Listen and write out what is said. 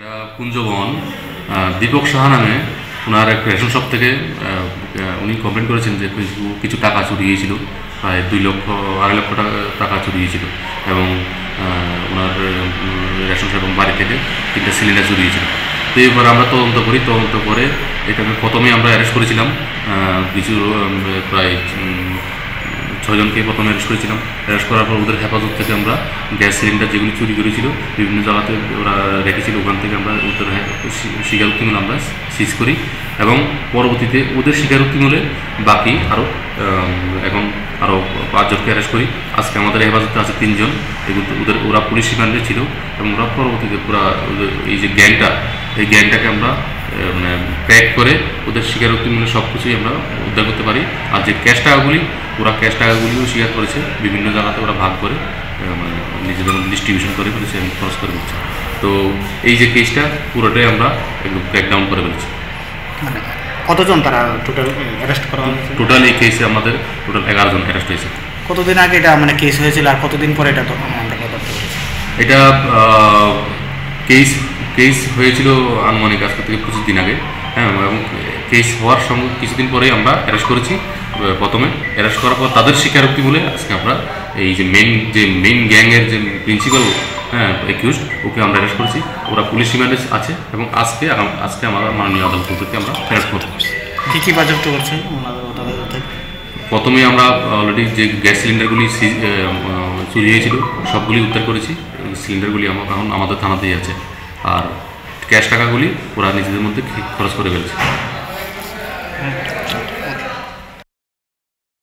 একটা কুঞ্জবন দীপক সাহা নামে ওনার একটা রেশন শপ থেকে উনি কমপ্লেন করেছেন যে কিছু টাকা চুরি গিয়েছিল, প্রায় 2 লক্ষ 2.5 লক্ষ টাকা চুরি গিয়েছিল এবং ওনার রেশন শপ এবং বাড়ি থেকে 3টা সিলিন্ডার চুরি গিয়েছিল। তো এবার আমরা তদন্ত করে এটাকে প্রথমে আমরা অ্যারেস্ট করেছিলাম, কিছু প্রায় 6 জনকে প্রথমে অ্যারেস্ট করেছিলাম। অ্যারেস্ট করার পর ওদের হেফাজত থেকে আমরা গ্যাস সিলিন্ডার যেগুলি চুরি করেছিল বিভিন্ন জায়গাতে ওরা রেখেছিল, ওখান থেকে আমরা ওদের স্বীকারোক্তিমূল আমরা সিজ করি এবং পরবর্তীতে ওদের স্বীকারোক্তিমূলে বাকি এখন আরও 5 জনকে অ্যারেস্ট করি। আজকে আমাদের হেফাজতে আছে 3 জন। ওরা পুলিশ রিমান্ডে ছিল এবং ওরা পরবর্তীতে পুরা এই যে এই গ্যাংটাকে আমরা মানে প্যাক করে ওদের স্বীকারোক্তিমূলে সব কিছুই আমরা উদ্ধার করতে পারি। আর যে ক্যাশ টাকাগুলিও স্বীকার করেছে, বিভিন্ন জায়গাতে ওরা ভাগ করে মানে নিজেদের মধ্যে ডিস্ট্রিবিউশন করে ফেলেছে এবং খরচ করে ফেলছে। তো এই যে কেসটা পুরোটাই আমরা একদম ব্রেকডাউন করে ফেলেছি। মানে কতজন তারা টোটাল অ্যারেস্ট করা হয়েছে? টোটাল এই কেসে আমাদের টোটাল 11 জন অ্যারেস্ট হয়েছে। কতদিন আগে এটা মানে কেস হয়েছিল আর কতদিন পরে এটা তো আমরা তদন্ত করেছি? এটা কেস হয়েছিল আনুমানিক আজকে থেকে 25 দিন আগে, হ্যাঁ, এবং কেস হওয়ার সঙ্গে কিছুদিন পরেই আমরা অ্যারেস্ট করেছি। প্রথমে অ্যারেস্ট করার পর তাদের স্বীকারোক্তি বলে আজকে আমরা এই যে মেইন গ্যাংয়ের যে প্রিন্সিপাল, হ্যাঁ, একিউজড, ওকে আমরা অ্যারেস্ট করেছি। ওরা পুলিশ রিমান্ডে আছে এবং আজকে আমরা মাননীয় আদালত থেকে আমরা অ্যারেস্ট করব। কী বাজেপ্ত করছেন? প্রথমে আমরা অলরেডি যে গ্যাস সিলিন্ডারগুলি চুরি হয়েছিল সবগুলি উদ্ধার করেছি। সিলিন্ডারগুলি এখন আমাদের থানাতেই আছে, আর ক্যাশ টাকাগুলি ওরা নিজেদের মধ্যে খরচ করে ফেলছে।